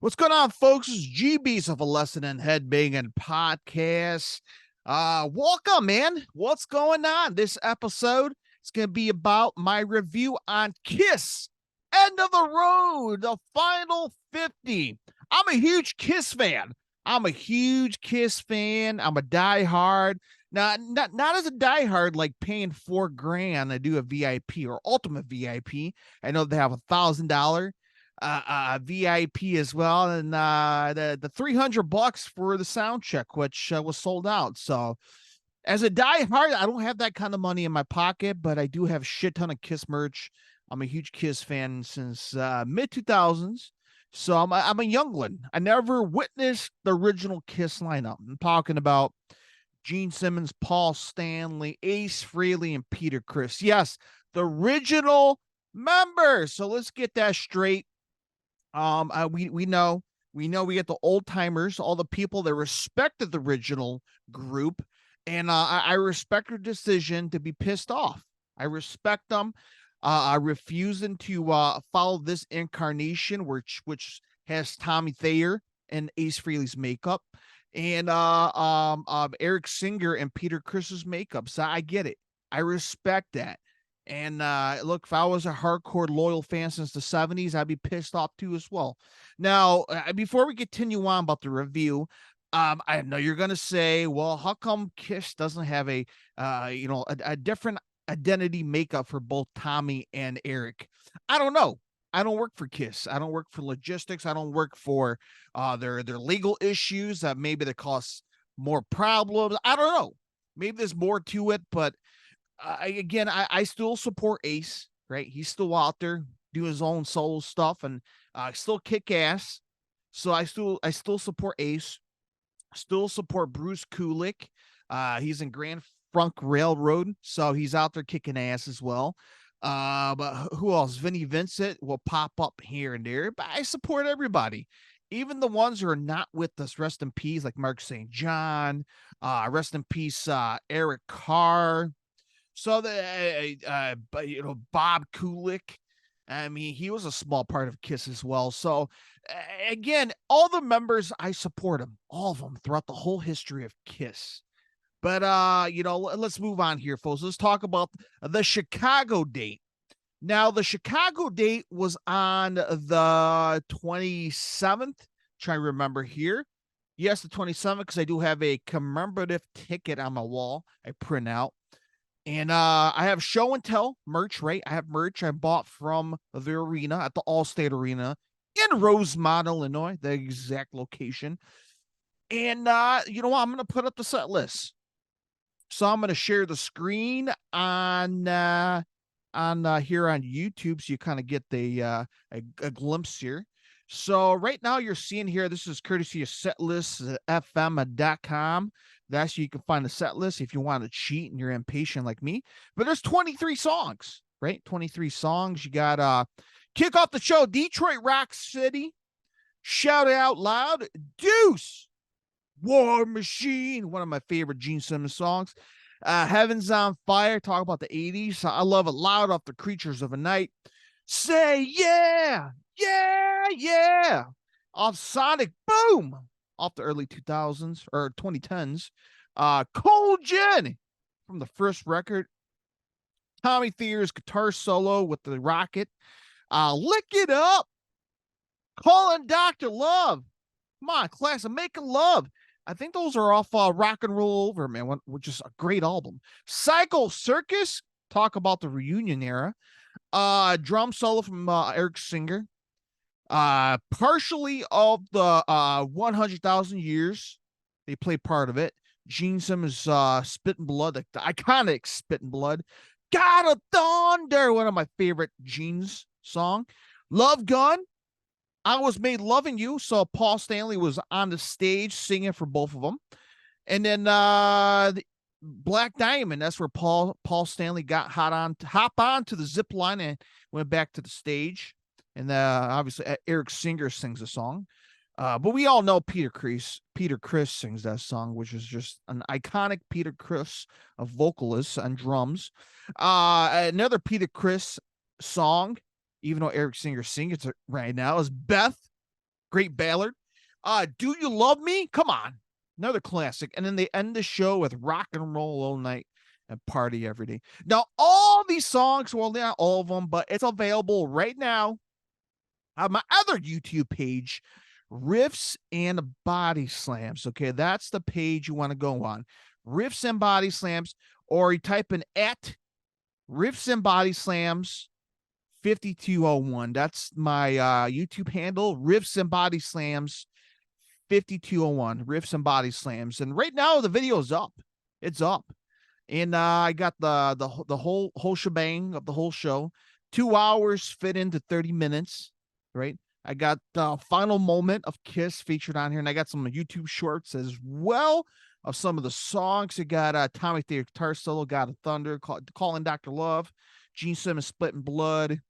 What's going on, folks? It's GB's of a Lesson in Headbanging Podcast. Welcome, man. What's going on? This episode is going to be about my review on Kiss, End of the Road, the final 50. I'm a huge Kiss fan. I'm a diehard. Now, not as a diehard like paying $4,000 to do a VIP or ultimate VIP. I know they have $1,000 VIP as well, and the $300 for the sound check, which was sold out. So, as a diehard, I don't have that kind of money in my pocket, but I do have a shit ton of Kiss merch. I'm a huge Kiss fan since mid 2000s, so I'm a youngling. I never witnessed the original Kiss lineup. I'm talking about Gene Simmons, Paul Stanley, Ace Frehley, and Peter Criss. Yes, the original members. So let's get that straight. We know we get the old timers, all the people that respected the original group, and I respect their decision to be pissed off. I respect them. I refusing to follow this incarnation, which has Tommy Thayer and Ace Frehley's makeup, and Eric Singer and Peter Criss's makeup. So I get it. I respect that. And look, if I was a hardcore loyal fan since the 70s, I'd be pissed off too as well. Now, before we continue on about the review, I know you're gonna say, well, how come Kiss doesn't have a different identity makeup for both Tommy and Eric? I don't know. I don't work for Kiss. I don't work for logistics. I don't work for their legal issues that maybe that cause more problems. I don't know. Maybe there's more to it, but I still support Ace, right? He's still out there doing his own solo stuff and still kick ass. So I still support Ace, still support Bruce Kulick. He's in Grand Funk Railroad, so he's out there kicking ass as well. But who else? Vinnie Vincent will pop up here and there, but I support everybody. Even the ones who are not with us, rest in peace, like Mark St. John, rest in peace, Eric Carr. So Bob Kulick. I mean, he was a small part of Kiss as well. So again, all the members, I support them, all of them throughout the whole history of Kiss. But let's move on here, folks. Let's talk about the Chicago date. Now, the Chicago date was on the 27th. Try to remember here. Yes, the 27th, because I do have a commemorative ticket on my wall. I print out. And I have show and tell merch, right? I have merch I bought from the arena at the Allstate Arena in Rosemont, Illinois, the exact location. And you know what? I'm going to put up the set list. So I'm going to share the screen on here on YouTube, so you kind of get a glimpse here. So right now you're seeing here, this is courtesy of setlistfm.com. That's where you can find the set list if you want to cheat and you're impatient like me. But there's 23 songs, right? 23 songs. You got kick off the show, Detroit Rock City, Shout It Out Loud, Deuce, War Machine, one of my favorite Gene Simmons songs. Heaven's on Fire, talk about the 80s. I love it loud off the Creatures of a Night. Say yeah, yeah, yeah. Off Sonic Boom, off the early 2000s or 2010s. Cold Gin from the first record. Tommy Thayer's guitar solo with the Rocket. Lick It Up. Calling Dr. Love. Come on, class of Making Love. I think those are off Rock and Roll Over, man, which is a great album. Psycho Circus, talk about the reunion era. Drum solo from Eric Singer. Partially of the 100,000 Years, they played part of it. Gene Simmons, Spittin' Blood, the iconic Spittin' Blood. God of Thunder, one of my favorite Gene's song. Love Gun, I Was Made Loving You. So Paul Stanley was on the stage singing for both of them. And then Black Diamond, that's where Paul Stanley got hop on to the zip line and went back to the stage. And obviously Eric Singer sings the song. But we all know Peter Criss sings that song, which is just an iconic Peter Criss, a vocalist on drums. Another Peter Criss song, even though Eric Singer sings it right now, is Beth. Great ballad. Do You Love Me? Come on. Another classic. And then they end the show with Rock and Roll All Night and Party Every Day. Now, all these songs, well, not all of them, but it's available right now on my other YouTube page, Riffs and Body Slams. Okay, that's the page you want to go on. Riffs and Body Slams, or you type in at Riffs and Body Slams 5201. That's my YouTube handle, Riffs and Body Slams 5201. Riffs and Body Slams. And right now the video is up. It's up. And I got the whole shebang of the whole show. 2 hours fit into 30 minutes, right? I got the final moment of Kiss featured on here, and I got some YouTube shorts as well of some of the songs. I got Tommy Thayer guitar solo, God of Thunder, Calling Dr. Love, Gene Simmons Splitting Blood,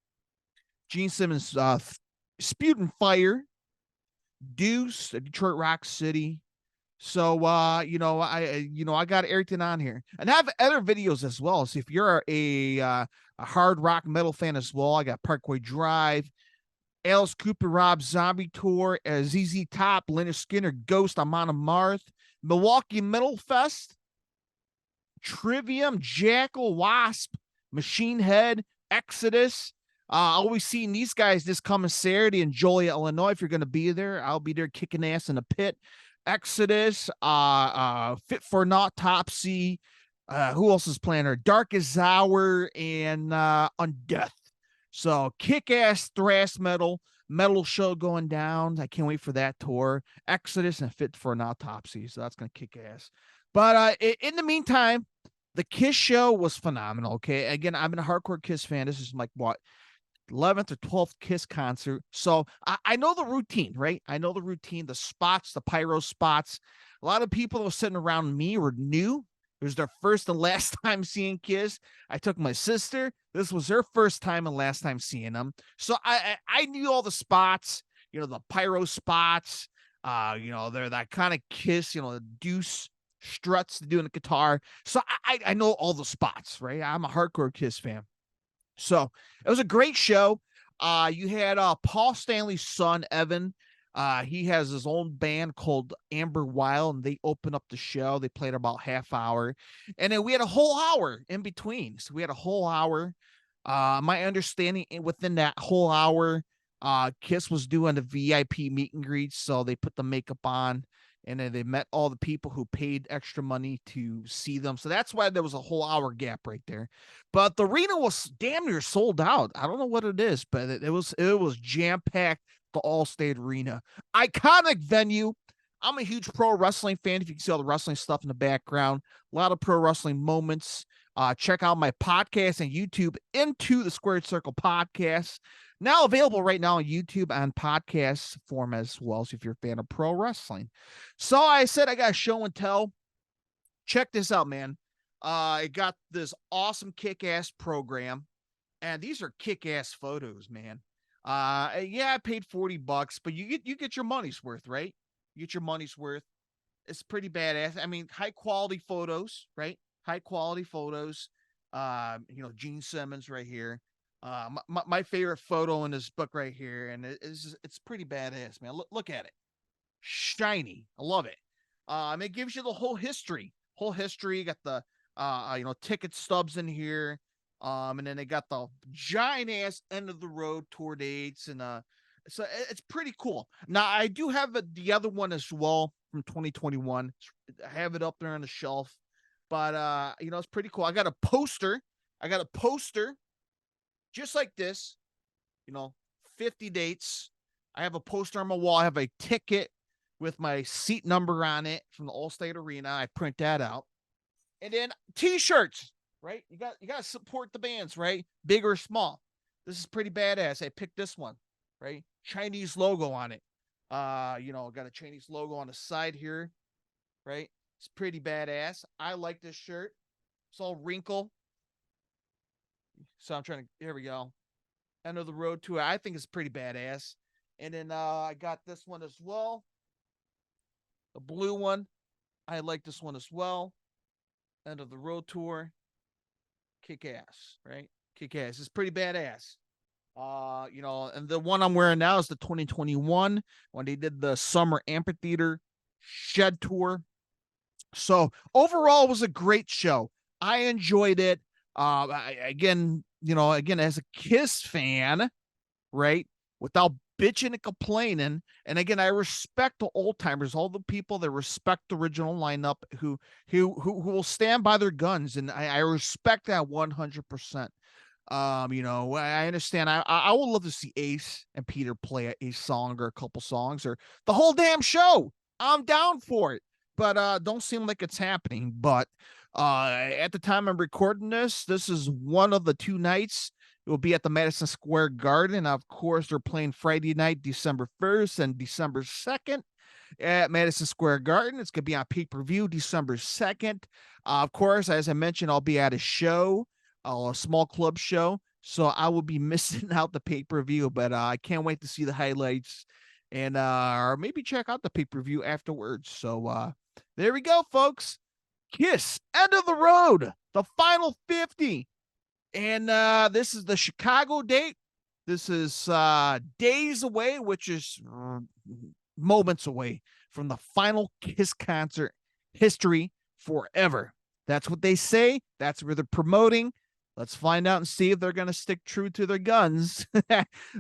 Gene Simmons Sputin' Fire, Deuce, Detroit Rock City. So I got everything on here, and I have other videos as well. So if you're a hard rock metal fan as well, I got Parkway Drive, Alice Cooper, Rob Zombie Tour, ZZ Top, Lynyrd Skynyrd, Ghost, Amon Amarth, Milwaukee Metal Fest, Trivium, Jackal, Wasp, Machine Head, Exodus. Always seeing these guys this coming Saturday in Joliet, Illinois. If you're going to be there, I'll be there kicking ass in the pit. Exodus, Fit for an Autopsy. Who else is playing there? Darkest Hour and Undeath. So kick-ass thrash metal show going down. I can't wait for that tour. Exodus and Fit for an Autopsy. So that's going to kick ass. But in the meantime, the Kiss show was phenomenal. Okay. Again, I'm a hardcore Kiss fan. This is like what, 11th or 12th Kiss concert. So I know the routine, right? I know the routine, the spots, the pyro spots. A lot of people that were sitting around me were new. It was their first and last time seeing Kiss. I took my sister. This was her first time and last time seeing them. So I knew all the spots, the pyro spots, they're that kind of Kiss, the Deuce struts doing the guitar. So I know all the spots, right? I'm a hardcore Kiss fan. So it was a great show. You had Paul Stanley's son, Evan. He has his own band called Amber Wild, and they opened up the show. They played about half hour. And then we had a whole hour in between. So we had a whole hour. My understanding within that whole hour, Kiss was doing the VIP meet and greet. So they put the makeup on, and then they met all the people who paid extra money to see them. So that's why there was a whole hour gap right there. But the arena was damn near sold out. I don't know what it is, but it was jam-packed, the Allstate Arena. Iconic venue. I'm a huge pro wrestling fan. If you can see all the wrestling stuff in the background, a lot of pro wrestling moments. Check out my podcast on YouTube, Into the Squared Circle Podcast. Now available right now on YouTube and podcast form as well. So if you're a fan of pro wrestling. So I said I got a show and tell. Check this out, man. I got this awesome kick-ass program. And these are kick-ass photos, man. Yeah, I paid $40, but you get your money's worth, right? You get your money's worth. It's pretty badass. I mean, high quality photos, right? High quality photos. Gene Simmons right here. My favorite photo in this book right here, and it's pretty badass, man. Look at it, shiny. I love it. It gives you the whole history. You got the ticket stubs in here. And then they got the giant ass end of the road tour dates, and so it's pretty cool. Now I do have the other one as well from 2021. I have it up there on the shelf, but it's pretty cool. I got a poster just like this, 50 dates. I have a poster on my wall. I have a ticket with my seat number on it from the Allstate Arena. I print that out. And then t-shirts, right? You got to support the bands, right? Big or small. This is pretty badass. I picked this one, right? Chinese logo on it. Got a Chinese logo on the side here, right? It's pretty badass. I like this shirt. It's all wrinkle. So I'm trying to, here we go. End of the road tour. I think it's pretty badass. And then I got this one as well. The blue one. I like this one as well. End of the road tour. Kick ass, right? Kick ass. It's pretty badass. And the one I'm wearing now is the 2021 when they did the summer amphitheater shed tour. So overall, it was a great show. I enjoyed it. Again, as a Kiss fan, right? Without bitching and complaining. And again, I respect the old timers, all the people that respect the original lineup, who will stand by their guns, and I respect that 100%. I understand. I would love to see Ace and Peter play a song or a couple songs or the whole damn show. I'm down for it, but don't seem like it's happening. But at the time I'm recording this is one of the two nights. It will be at the Madison Square Garden. Of course, they're playing Friday night, December 1st and December 2nd at Madison Square Garden. It's going to be on pay-per-view December 2nd. Of course, as I mentioned, I'll be at a show, a small club show. So I will be missing out the pay-per-view, but I can't wait to see the highlights and or maybe check out the pay-per-view afterwards. So there we go, folks. Kiss, end of the road, the final 50. And this is the Chicago date. This is days away, which is moments away from the final Kiss concert history forever. That's what they say. That's where they're promoting. Let's find out and see if they're going to stick true to their guns.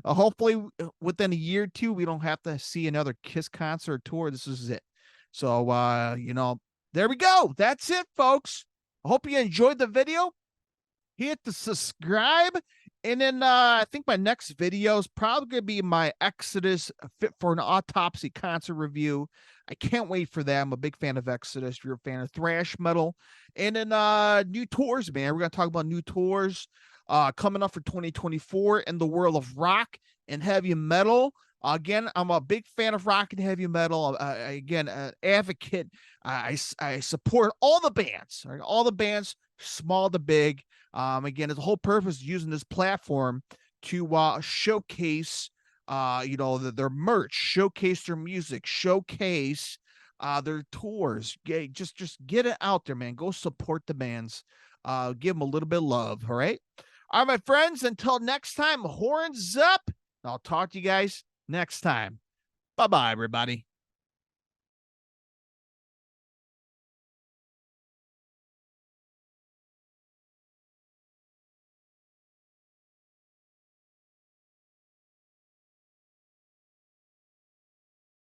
Hopefully, within a year or two, we don't have to see another Kiss concert tour. This is it. So, there we go. That's it, folks. I hope you enjoyed the video. Hit the subscribe. And then I think my next video is probably going to be my Exodus Fit for an Autopsy concert review. I can't wait for that. I'm a big fan of Exodus. If you're a fan of thrash metal. And then new tours, man. We're going to talk about new tours coming up for 2024 in the world of rock and heavy metal. Again, I'm a big fan of rock and heavy metal. Again, an advocate. I support all the bands, right? All the bands, small to big. Again, the whole purpose of using this platform to showcase, their merch, showcase their music, showcase their tours. Just get it out there, man. Go support the bands. Give them a little bit of love. All right. All right, my friends. Until next time, horns up. I'll talk to you guys next time. Bye-bye, everybody.